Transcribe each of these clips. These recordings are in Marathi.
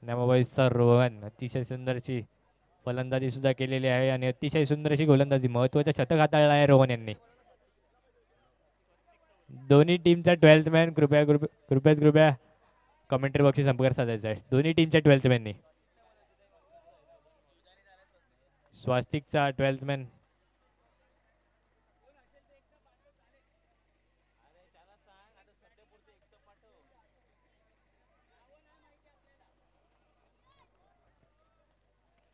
नेमाबाईचा रोहन अतिशय सुंदरशी फलंदाजी सुद्धा केलेली आहे आणि अतिशय सुंदर अशी गोलंदाजी महत्वाचं शतक हाताळलं आहे रोहन यांनी. दोन्ही टीमचा 12th मॅन कृपया कमेंट्री बॉक्सशी संपर्क साधायचा आहे. दोन्ही टीमच्या 12th मॅननी. स्वास्तिकचा 12th man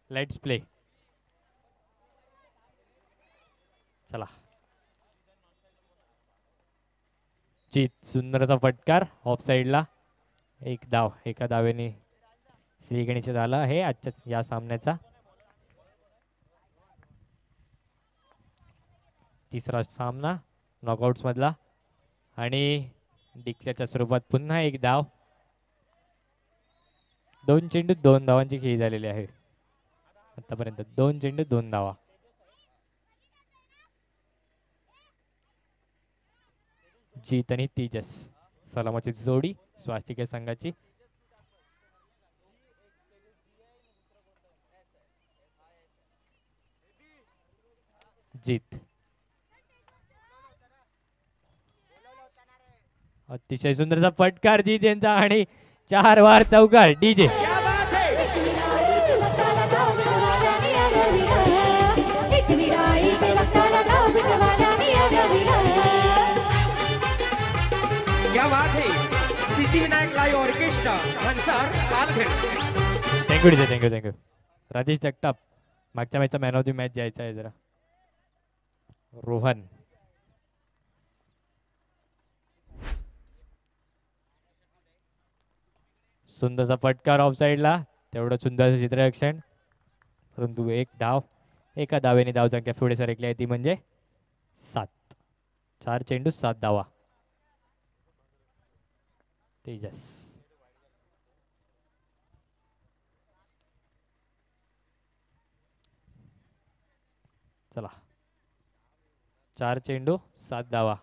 let's play. चला जीत सुंदरचा फटकार ऑफ साइडला. एक धाव एका धावेने श्रीगणेश झाला आहे आजच्या या सामन्याचा. तिसरा सामना नॉकआउट्स मधला आणि डिक्लेअरच्या स्वरूपात पुन्हा एक धाव. 2 चेंडू 2 धावांची खेळी झालेली आहे आतापर्यंत. 2 चेंडू 2 धावा. जीत आणि तेजस सलामाची जोडी स्वास्तिक संघाची. जीत अतिशय सुंदरचा फटकार जीत यांचा आणि 4 वार चौकार. DJ thank you. राजेश जगताप मागच्या मॅचचा मॅन ऑफ द मॅच द्यायचा आहे जरा. रोहन सुंदरचा फटकार ऑफ साइडला. तेवढं सुंदर चित्ररक्षण परंतु एक धाव. एका धावेने धाव संख्या पुढे सरकली आहे ती म्हणजे 7. 4 चेंडू 7 धावा. तेजस चला 4 चेंडू 7 धावा.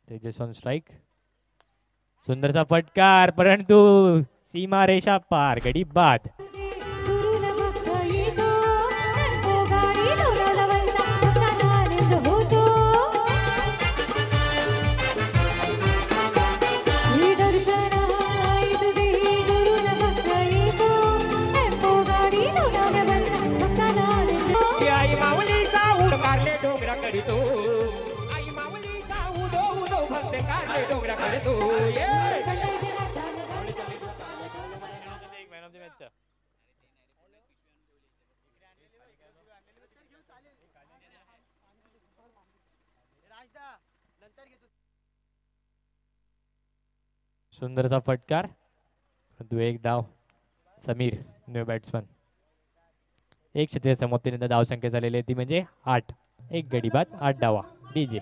Tejas on strike. सुंदरचा फटकार परंतु सीमा रेषा पार. गडी बाद. सुंदरचा फटकार परंतु एक धाव. Sameer new batsman. एक क्षेत्रीय समाप्तीनंतर धाव संख्या झालेली आहे ती म्हणजे 8. एक गडी बाद 8 धावा. DJ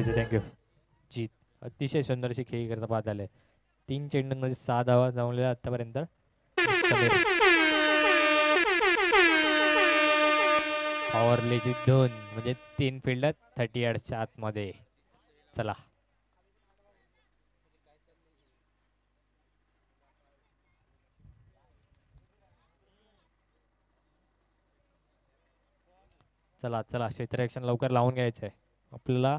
thank you. जीत अतिशय सुंदरशी खेळी करता पाहत आले. 3 चेंडूंमध्ये 6 धावा जमलेल्या आतापर्यंत. पॉवरलेची 2 म्हणजे 3 फिल्डर 30 यार्ड्सच्या आतमध्ये. चला चला चला क्षेत्ररक्षण लवकर लावून घ्यायचं आहे आपल्याला.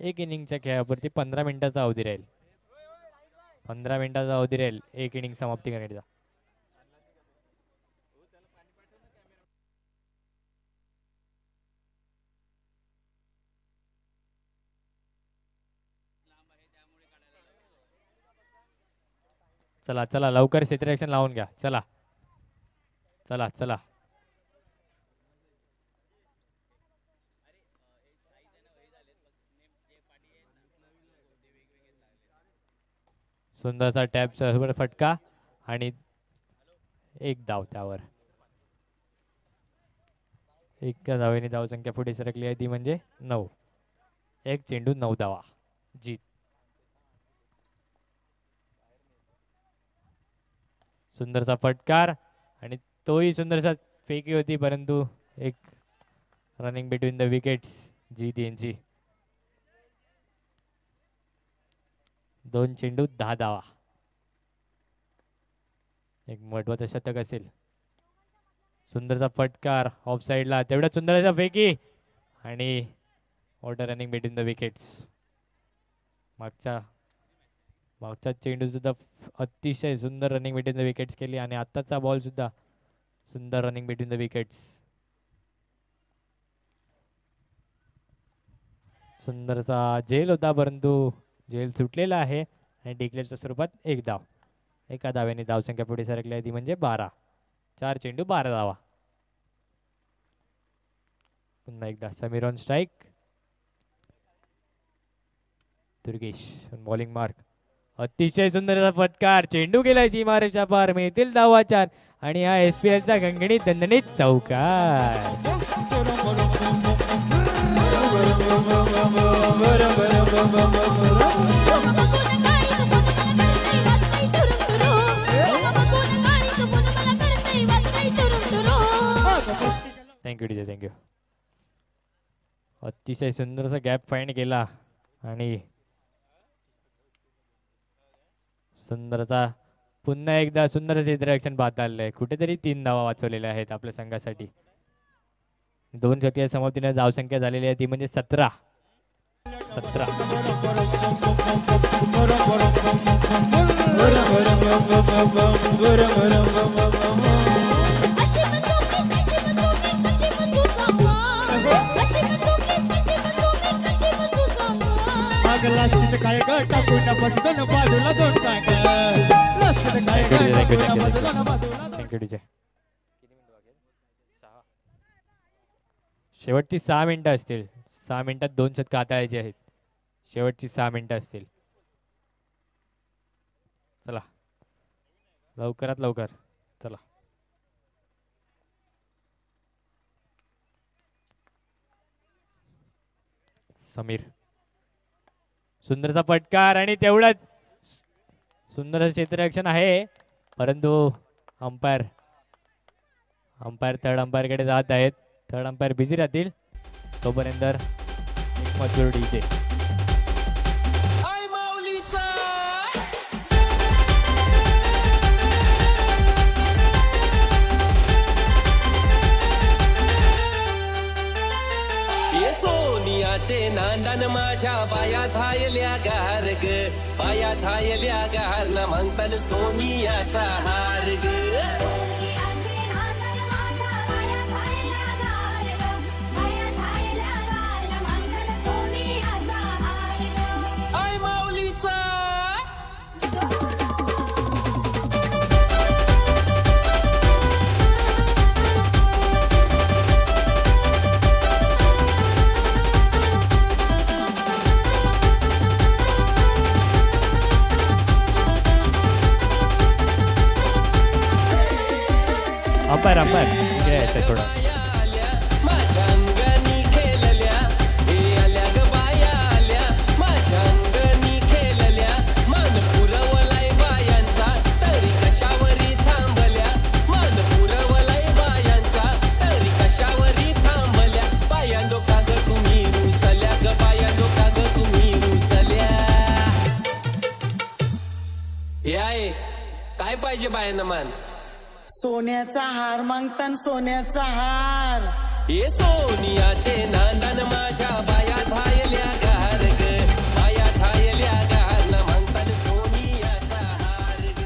एक इनिंगच्या खेळावरती 15 मिनिटाचा अवधी राहील. 15 मिनिटाचा अवधी राहील एक इनिंग समाप्ती करण्याचा. चला चला लवकर क्षेत्ररक्षण लावून घ्या. चला चला चला सुंदरचा टॅप फटका आणि एक धाव त्यावर. एका धावेने धावसंख्या पुढे सरकली आहे ती म्हणजे 9. एक चेंडू 9 धावा. जीत. सुंदरसा फटकार आणि तोही सुंदरसा फेकी होती, परंतु एक रनिंग बिटवीन द विकेट्स जीत यांची. 2 चेंडू 10 धावा. एक महत्वाचं शतक असेल. सुंदरचा फटकार ऑफ साइडला, तेवढ्या सुंदरचा फेकी आणि water running between the wickets. मागचा चेंडू सुद्धा अतिशय सुंदर रनिंग बिटवीन द विकेट्स केली आणि आत्ताचा बॉल सुद्धा सुंदर रनिंग बिटवीन द विकेट्स. सुंदरचा झेल होता, परंतु झेल सुटलेला आहे आणि डिक्लेअरच्या स्वरूपात 1 धाव. एका धाव्याने धावसंख्या पुढे सरकली आहे ती म्हणजे 12. 4 चेंडू 12 धावा. पुन्हा एकदा Sameer on strike. Durgesh bowling mark. अतिशय सुंदर फटकार, चेंडू गेलाय सीमारेषा पार, मिळतील धावा 4 आणि हा SPL चा गणगणित दणदणीत चौकार. Thank you DJ, thank you. अतिशय सुंदरसा गॅप फाइंड केला आणि सुंदरचा पुन्हा एकदा सुंदर क्षेत्ररक्षण पाहता आलंय. कुठेतरी 3 धावा वाचवलेल्या आहेत आपल्या संघासाठी. 2 षटके समाप्तीने धावसंख्या झालेली आहे ती म्हणजे 17. शेवटची 6 मिनिटं असतील. 6 मिनिटात 2 शतक हाताळायची आहेत. शेवटची 6 मिनिटं असतील. चला लवकरात लवकर चला. समीर, सुंदरचा फटकार आणि तेवढाच सुंदर क्षेत्ररक्षण आहे, परंतु अंपायर थर्ड अंपायर कडे जात आहेत. थर्ड अंपायर बिझी राहतील तोपर्यंत एक मजूर डीजे. नांदन माझ्या बाया झायल्या गार ग, बाया झायल्या गार न म्हणतात सोनियाचा हार ग. आय माऊलीचा अंपायर इकडे यायचं थोडं. माझ्या अंगणी खेळल्या हे आल्या ग बाया आल्या, माझ्या अंगणी खेळल्या मान पुरवलाय बायांचा तरी कशावरी थांबल्या, मान पुरवलाय बायांचा तरी कशावरी थांबल्या. बायांनो का ग तुम्ही रुसल्या ग, बायांनो का ग तुम्ही रुसल्या. याय काय पाहिजे बायांना मान? सोन्याचा हार मागतान सोन्याचा हार. हे सोनियाचे नांदन माझ्या बाया झायल्या गार ग, बाया झायल्या गार न म्हणतात सोनियाचा हार ग.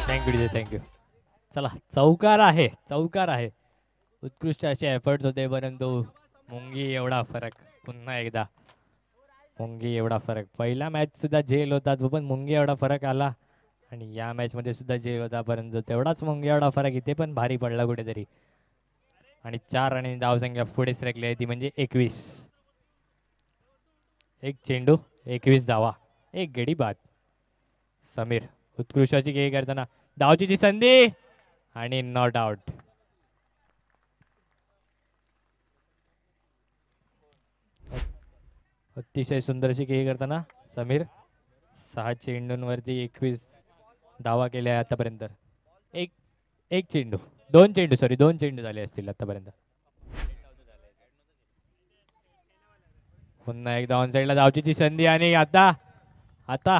Thank you DJ, thank you. चला चौकार आहे. उत्कृष्ट असे एफर्ट्स होते, परंतु मुंगी एवढा फरक. पुन्हा एकदा मुंगी एवढा फरक. पहिला मॅच सुद्धा झेल होता, पण मुंगी एवढा फरक आला आणि या मॅच मध्ये सुद्धा झेल होता, परंतु तेवढाच मुंगी एवढा फरक इथे पण भारी पडला कुठेतरी. आणि 4 आणि धावसंख्या पुढे सरकली आहे ती म्हणजे 21. एक चेंडू 21 धावा, एक गडी बाद. समीर उत्कृष्ट अशी खेळी करताना धावचीची संधी आणि नॉट आउट. अतिशय सुंदर अशी खेळी करताना समीर 6 चेंडूंवरती 21 धावा केल्या आतापर्यंत. एक एक चेंडू दोन चेंडू झाले असतील आतापर्यंत. पुन्हा एकदा ऑन साईडला धावचीची संधी आणि आता आता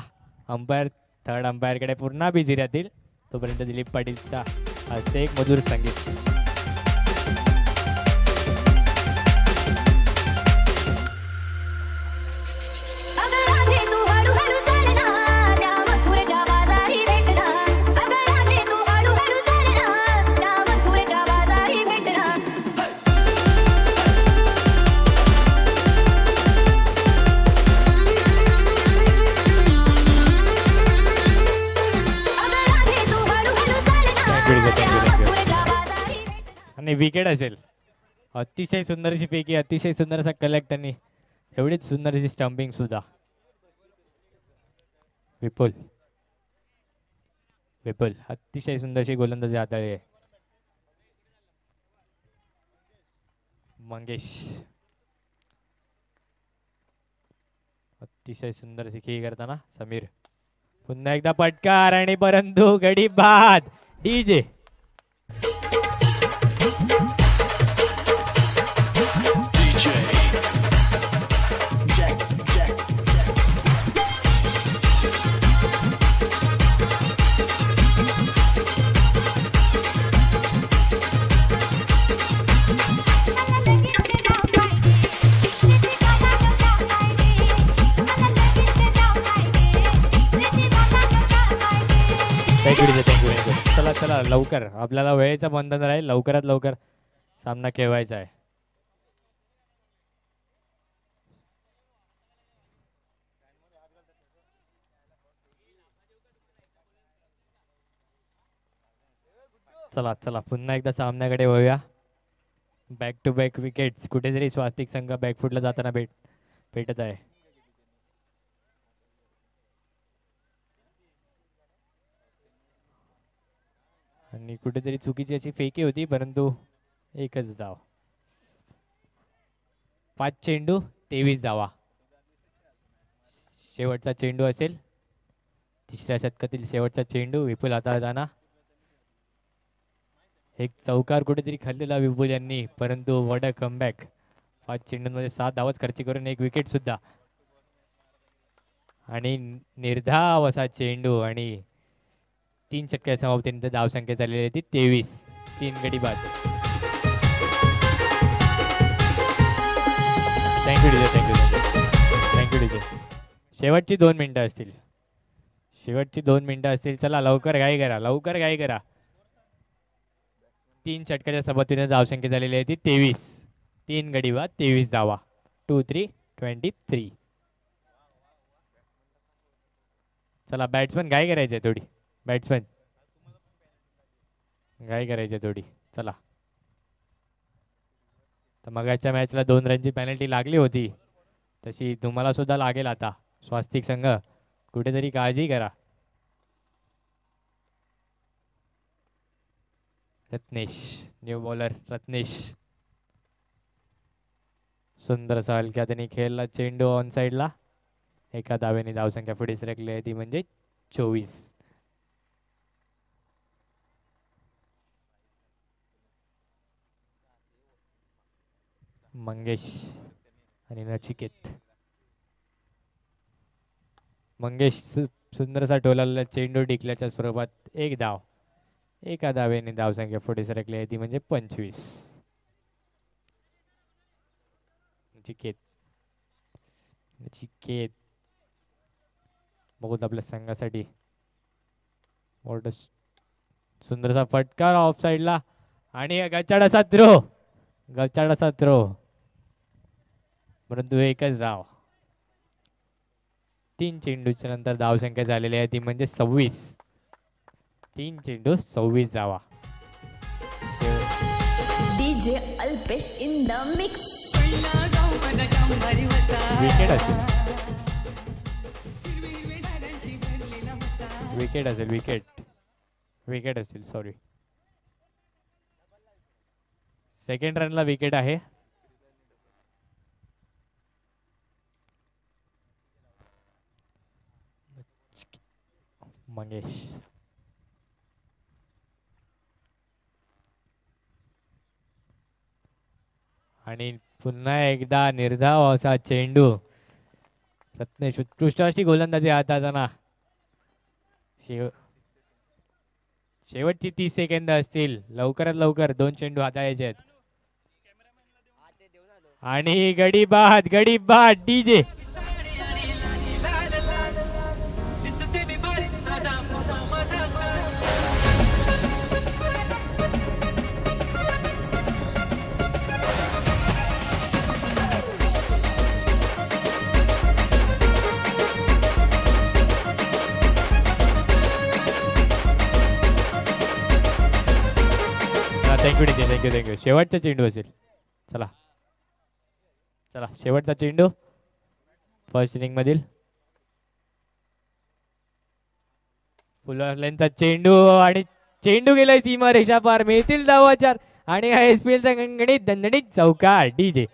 अंपायर थर्ड अंपायरकडे पुन्हा बिझी राहतील. तोपर्यंत दिलीप पाटीलचा हस्ते एक मधुर संगीत. आणि विकेट असेल. अतिशय सुंदर अशी पैकी अतिशय सुंदर असा कलेक्ट आणि एवढीच सुंदर अशी स्टंपिंग सुद्धा. विपुल विपुल अतिशय सुंदर अशी गोलंदाजी हाताळली आहे. मंगेश अतिशय सुंदर अशी खेळी करताना समीर पुन्हा एकदा पटकार आणि परंतु गडी बाद. DJ thank you. चला चला लवकर आपल्याला वेळेचं बंधन राहील. लवकरात लवकर सामना खेळवायचा आहे. चला चला पुन्हा एकदा सामन्याकडे वळूया. बॅक टू बॅक विकेट्स कुठेतरी स्वास्तिक संघ बॅकफुटला जाताना भेटत आहे. आणि कुठेतरी चुकीची अशी फेकी होती परंतु एकच धाव. 5 चेंडू 23 धावा. शेवटचा चेंडू असेल. तिसऱ्या शतकातील शेवटचा चेंडू विपुल हाताळताना एक चौकार कुठेतरी खाल्लेला विपुल यांनी परंतु व्हॉट अ कमबॅक. 5 चेंडूंमध्ये 7 धावच खर्च करून एक विकेट सुद्धा आणि निर्धाव असा चेंडू आणि 3 षटकार समाप्तीनंतर धावसंख्या झालेली आहे ती 23. 3 गडी बाद. Thank you DJ thank you DJ. शेवटची 2 मिनिटं असतील. शेवटची 2 मिनिटं असतील. चला लवकर घाई करा. 3 षटकाच्या समाप्तीने धावसंख्या झालेली आहे ती 23. 3 गडी बाद 23 धावा. 2-3-23. चला बॅट्समन घाई करायची आहे थोडी. बॅट्समन घाई करायची थोडी. चला तर मगाच्या मॅचला 2 रनची पेनल्टी लागली होती तशी तुम्हाला सुद्धा लागेल आता. स्वास्तिक संघ कुठेतरी काळजी करा. रत्नेश न्यू बॉलर रत्नेश सुंदर असा हलक्या त्यांनी खेळला चेंडू ऑन साईडला. एका धावेने धावसंख्या पुढे सरकली आहे ती म्हणजे 24. मंगेश आणि नचिकेत. मंगेश सुंदर असा टोलाला चेंडू टिकल्याच्या स्वरूपात 1 धाव. एका धावेने धावसंख्या पुढे सरकली आहे ती म्हणजे 25. नचिकेत बघूत आपल्या संघासाठी मोठा सुंदरसा फटकार ऑफ साईडला आणि गचाडाचा थ्रो परंतु एकच धाव. 3 चेंडूच्या नंतर धावसंख्या झालेली आहे ती म्हणजे 26. 3 चेंडू 26 धावा. DJ Alpesh in the mix. Wicket असेल. विकेट असेल, विकेट असेल, सॉरी. सेकंड रनला विकेट आहे. मंगेश. आणि पुन्हा एकदा निर्धाव असा चेंडू. रत्नेश उत्कृष्ट अशी गोलंदाजी हाताळताना. शेवटची 30 सेकंद असतील. लवकरात लवकर 2 चेंडू हाताळायचे आहेत. आणि गडी बाद डीजे. थँक्यू. शेवटचा चेंडू असेल. चला शेवटचा चेंडू फर्स्ट इनिंग मधील. फुल लेनचा चेंडू आणि चेंडू गेलाय सीमा रेषा पार. मिळतील धावा 4 आणि हा एसपीएल चा गणगणित दणदणीत चौकार डीजे.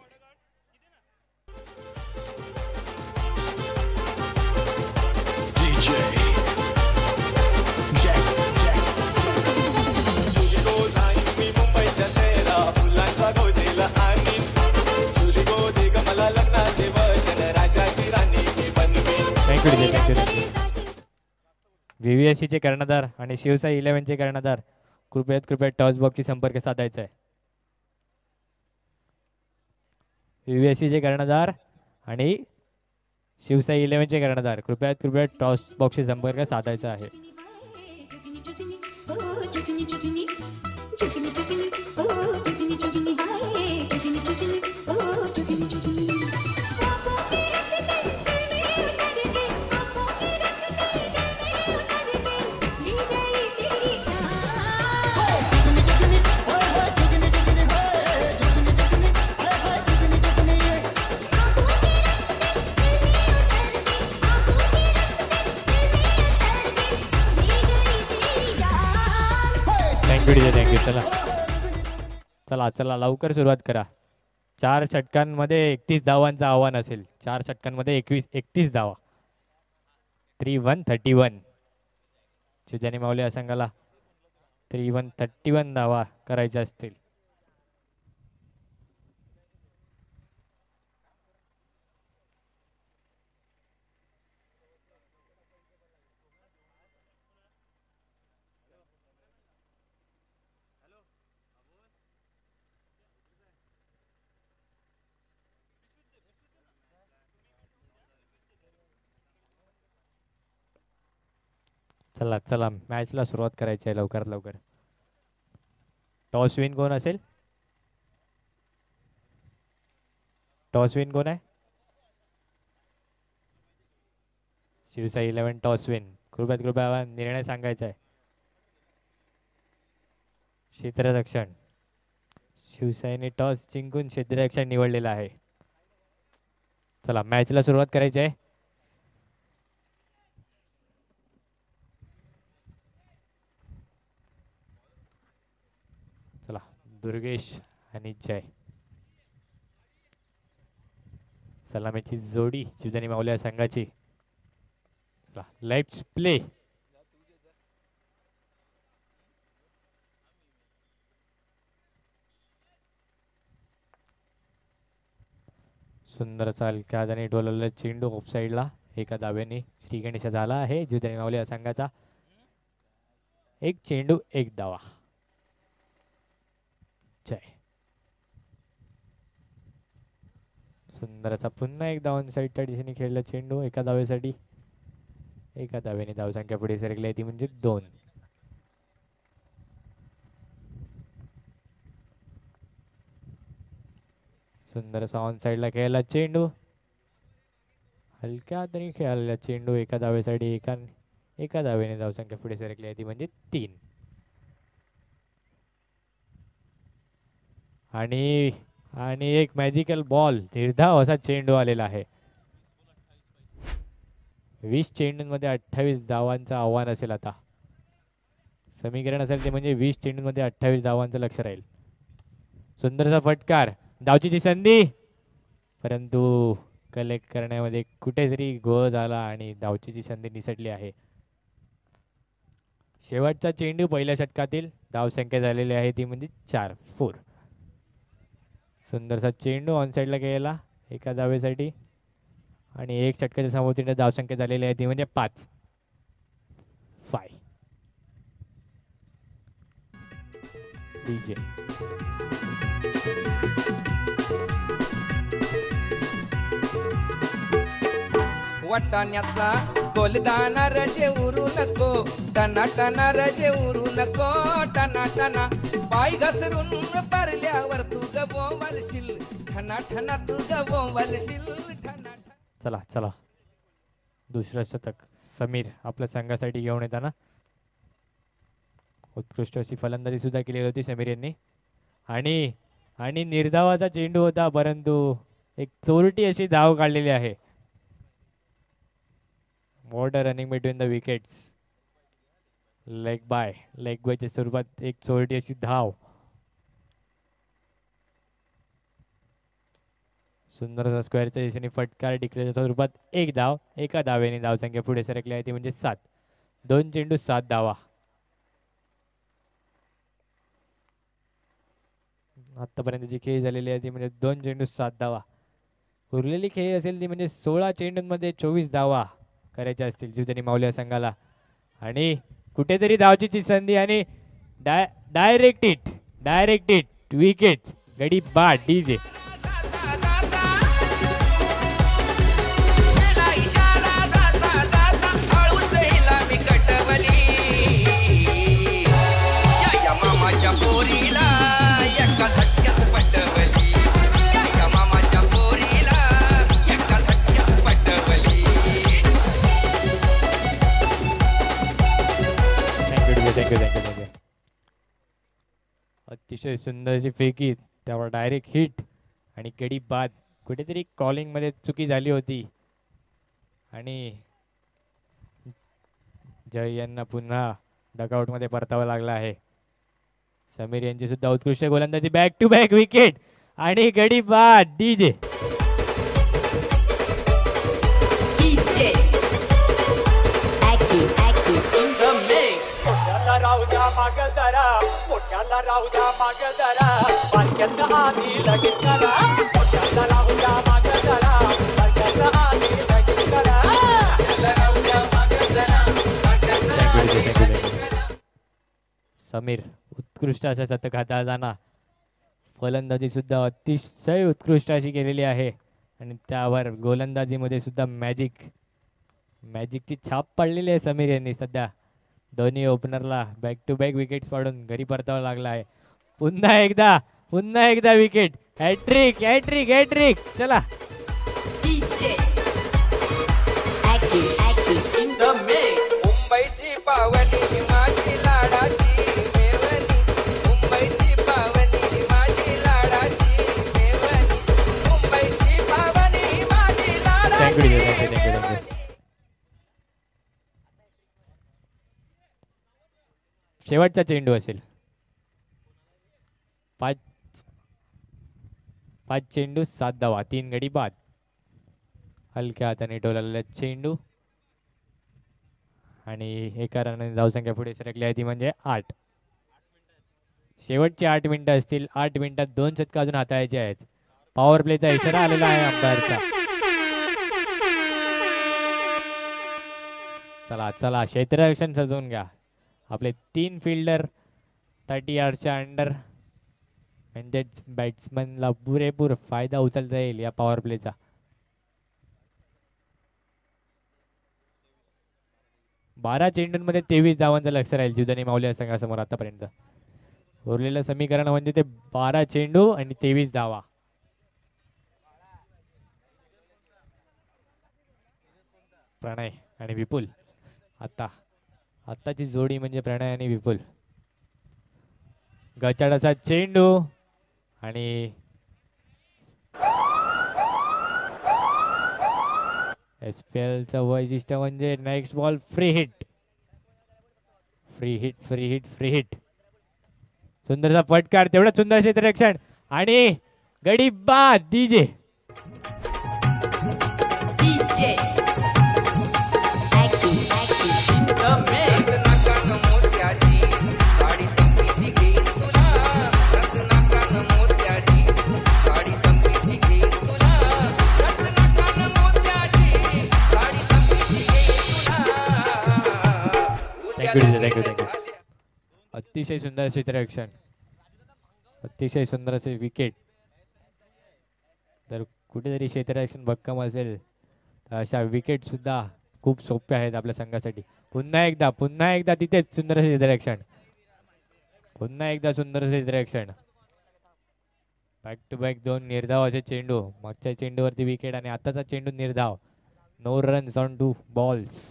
VVSC चे कर्णधार आणि शिवसाई 11 चे कर्णधार कृपया टॉस बॉक्सशी संपर्क साधायचा आहे. VVSC चे कर्णधार आणि शिवसाई 11 चे कर्णधार कृपया टॉस बॉक्सशी संपर्क साधायचा आहे. थँक्यू. चला लवकर सुरुवात करा. 4 षटकांमध्ये 31 धावांचं आव्हान असेल. 4 षटकांमध्ये 31 धावा. 3-1-31. ज्याने मावले या संघाला 3-1-31 धावा करायच्या असतील. चला मॅचला सुरुवात करायची आहे लवकरात लवकर. टॉस विन कोण असेल? टॉस विन कोण आहे? Shivsai 11 toss win. कृपया निर्णय सांगायचा आहे. क्षेत्ररक्षण. शिवसाईने टॉस जिंकून क्षेत्ररक्षण निवडलेला आहे. चला मॅचला सुरुवात करायची आहे. चला दुर्गेश आणि जय. सलामीची जोडी शिवजानी मावल्या संघाची. चला लेट्स प्ले. सुंदर चाल आणि डोलवलेला चेंडू ऑफ साइडला. एका धावेने श्री गणेश झाला आहे शिवजानी मावल्या संघाचा. 1 चेंडू 1 धावा. सुंदर असा पुन्हा एक डाऊन साईडच्या दिशेने खेळला चेंडू. एका धावेसाठी. एका धावेने धावसंख्या पुढे सरकली ती म्हणजे 2. सुंदर असा ऑन साईडला खेळला चेंडू. हलक्या तरी खेळायला चेंडू एका धावेसाठी. एका धावेने धावसंख्या पुढे सरकली ती म्हणजे 3. आणि एक मॅजिकल बॉल. निर्धाव असा चेंडू आलेला आहे. 20 चेंडूंमध्ये 28 धावांचं आव्हान असेल आता. समीकरण असेल ते म्हणजे 20 चेंडूंमध्ये 28 धावांचं लक्ष राहील. सुंदरसा फटकार, धावचीची संधी, परंतु कलेक्ट करण्यामध्ये कुठेतरी गोळ झाला आणि धावचीची संधी निसटली आहे. शेवटचा चेंडू पहिल्या षटकातील. धावसंख्या झालेली आहे ती म्हणजे 4 सुंदरसा चेंडू ऑन साईडला गेला एका धावेसाठी आणि एक षटकाच्या समोर धावसंख्या झालेली आहे ती म्हणजे 5 डीजे. वाटाण्याचा गोलदाना रजे उरू नको, टना टना रजे उरू नको, टना टना पाय घसरून परल्यावर तू गवलशील, ठना ठना तू गवलशील, ठना. चला चला, दुसरं शतक समीर आपल्या संघासाठी घेऊन येताना उत्कृष्ट अशी फलंदाजी सुद्धा केली होती समीर यांनी. आणि निर्धावाचा चेंडू होता, परंतु एक चोरटी अशी धाव काढलेली आहे. What a running between the wickets. Leg बायच्या स्वरूपात एक चोरटी अशी धाव. सुंदर स्क्वेअरच्या दिशेने फटकार डिक्लेअरच्या स्वरूपात एक धाव. एका धावेने धावसंख्या पुढे सरकली आहे ती म्हणजे 7. 2 चेंडू 7 धावा. आतापर्यंत जी खेळी झालेली आहे ती म्हणजे 2 चेंडू 7 धावा. उरलेली खेळी असेल ती म्हणजे 16 चेंडूंमध्ये 24 धावा करायच्या असतील जीवदानी माऊली संघाला. आणि कुठेतरी धावचीची संधी आणि डायरेक्ट हिट विकेट. गडी बाद डीजे. थँक्यू. अतिशय सुंदरशी फेकी, त्यावर डायरेक्ट हिट आणि गडी बाद. कुठेतरी कॉलिंगमध्ये चुकी झाली होती आणि जय यांना पुन्हा डकआउटमध्ये परतावं लागलं आहे. समीर यांची सुद्धा उत्कृष्ट गोलंदाजी, बॅक टू बॅक विकेट आणि गडी बाद डीजे. समीर उत्कृष्ट अशा शतक हाताळताना फलंदाजी सुद्धा अतिशय उत्कृष्ट अशी केलेली आहे आणि त्यावर गोलंदाजीमध्ये सुद्धा मॅजिकची छाप पडलेली आहे समीर यांनी. सध्या दोन्ही ओपनरला बॅक टू बॅक विकेट्स पाडून घरी परतावं लागला आहे. पुन्हा एकदा विकेट. हॅट्रिक. चला. मुंबईची पावनी माझी लाडाची मेवणी, मुंबईची पावनी माझी लाडाची मेवणी, मुंबईची पावनी माझी लाडाची. शेवटचा चेंडू असेल. 5 चेंडू 7 धावा, 3 गडी बाद. हलक्या हाताने डोलावलेला चेंडू आणि एका रनाने धावसंख्या पुढे सरकली आहे ती म्हणजे 8. शेवटची 8 मिनिटं असतील. 8 मिनिटात 2 शतकं अजून हाताळायचे आहेत. पॉवर प्लेचा इशारा आलेला आहे अंपायरचा. चला क्षेत्ररक्षण सजवून घ्या. आपले 3 फिल्डर 30 यार्डच्या अंडर, म्हणजेच बॅट्समनला पुरेपूर फायदा उचलता येईल या पॉवर प्लेचा. बारा चेंडूंमध्ये 23 धावांचं लक्ष राहील जीवदानी माऊली या संघासमोर आतापर्यंत. उरलेलं समीकरण म्हणजे ते 12 चेंडू आणि 23 धावा. प्रणय आणि विपुल, आताची जोडी म्हणजे प्रणय आणि विपुल. गचाडाचा चेंडू आणि SPL चं वैशिष्ट्य म्हणजे next ball free hit. Free hit, free hit, free hit. सुंदरचा फटकार, तेवढं सुंदर क्षेत्ररक्षण आणि गडी बाद. DJ thank you. अतिशय सुंदर क्षेत्ररक्षण, अतिशय सुंदर असे विकेट. तर कुठेतरी क्षेत्ररक्षण भक्कम असेल तर अशा विकेट सुद्धा खूप सोप्या आहेत आपल्या संघासाठी. पुन्हा एकदा तिथेच सुंदर क्षेत्ररक्षण, पुन्हा एकदा सुंदर क्षेत्ररक्षण. बॅक टू बॅक 2 निर्धाव असे चेंडू. मागच्या चेंडूवरती विकेट आणि आताचा चेंडू निर्धाव. No runs on 2 balls.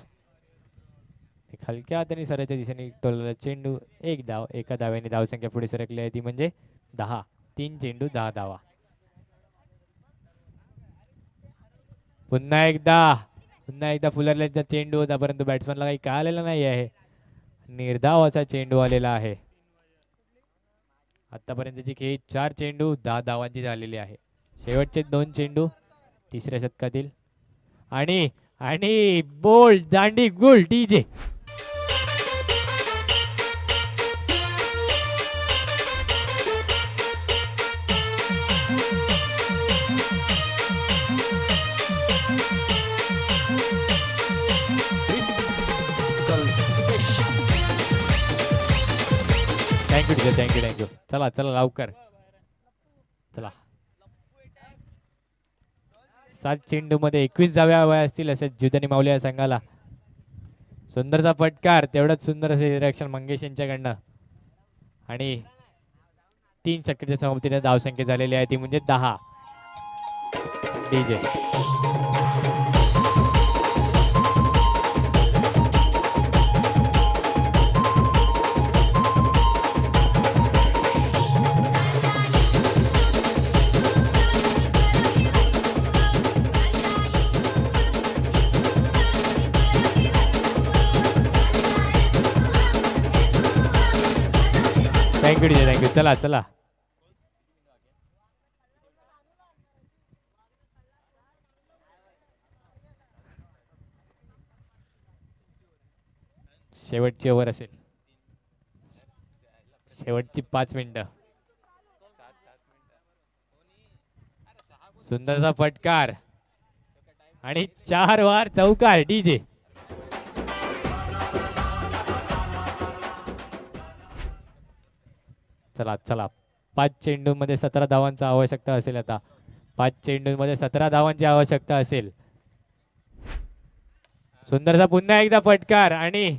एक हलक्या हाताने सराच्या दिशेने टोललेला चेंडू. एक धाव. एका धाव्याने धावसंख्या पुढे सरकली आहे ती म्हणजे 10. 3 चेंडू 10 धावा. पुन्हा एकदा फुलरचा चेंडू होता परंतु बॅट्समॅनला काही कळालेलं नाही आहे. निर्धाव असा चेंडू आलेला आहे. आतापर्यंतची खेळी 4 चेंडू 10 धावांची झालेली आहे. शेवटचे 2 चेंडू तिसऱ्या शतकातील आणि बोल्ड दांडी गुल. DJ thank you. चला लवकर चला. 7 चेंडू मध्ये 21 धावा हव्या असतील असे जुदानी माऊली या संघाला. सुंदरचा फटकार, तेवढंच सुंदर असे रिॲक्शन मंगेश यांच्याकडनं आणि 3 षटकाच्या समाप्तीने धावसंख्या झालेली आहे ती म्हणजे 10. DJ thank you. चला शेवटची ओव्हर असेल. शेवटची 5 मिनिटं. सुंदरचा फटकार आणि 4 वार चौकार. डीजे चला 5 चेंडूंमध्ये 17 धावांची आवश्यकता असेल. आता 5 चेंडूंमध्ये 17 धावांची आवश्यकता असेल. सुंदरचा पुन्हा एकदा फटकार आणि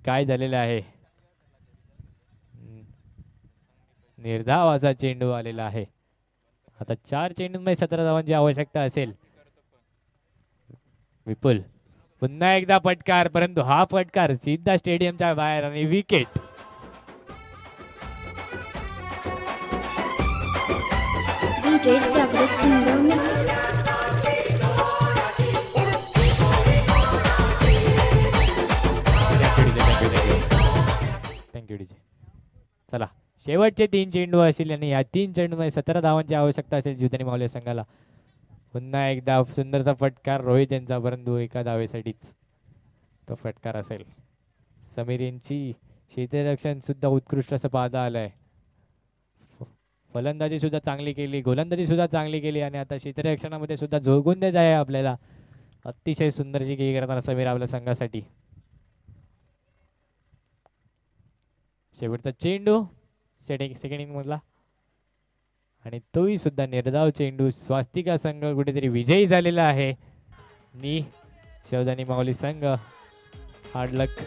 काय झालेलं आहे. निर्धाव असा चेंडू आलेला आहे. आता 4 चेंडूंमध्ये 17 धावांची आवश्यकता असेल. विपुल पुन्हा एकदा फटकार परंतु हा फटकार सीधा स्टेडियमच्या बाहेर आणि विकेट. Thank you DJ. चला शेवटचे 3 चेंडू असतील आणि या 3 चेंडूमध्ये 17 धावांची आवश्यकता असेल जुदानी माऊली संघाला. पुन्हा एकदा सुंदरचा फटकार रोहित यांचा परंतु एका धावेसाठीच तो फटकार असेल. समीर यांची क्षेत्ररक्षण सुद्धा उत्कृष्ट असं पाहता आलंय. फलंदाजी सुद्धा चांगली केली, गोलंदाजी सुद्धा चांगली केली आणि आता क्षेत्ररक्षणामध्ये सुद्धा जोगून द्यायचं आहे आपल्याला. अतिशय सुंदरची खेळी करताना समीर आपल्या संघासाठी. शेवटचा चेंडू सेकंड इनिंग मधला आणि तोही सुद्धा निर्धाव चेंडू. स्वास्तिका संघ कुठेतरी विजयी झालेला आहे आणि चौदानी माऊली संघ हार्ड लक.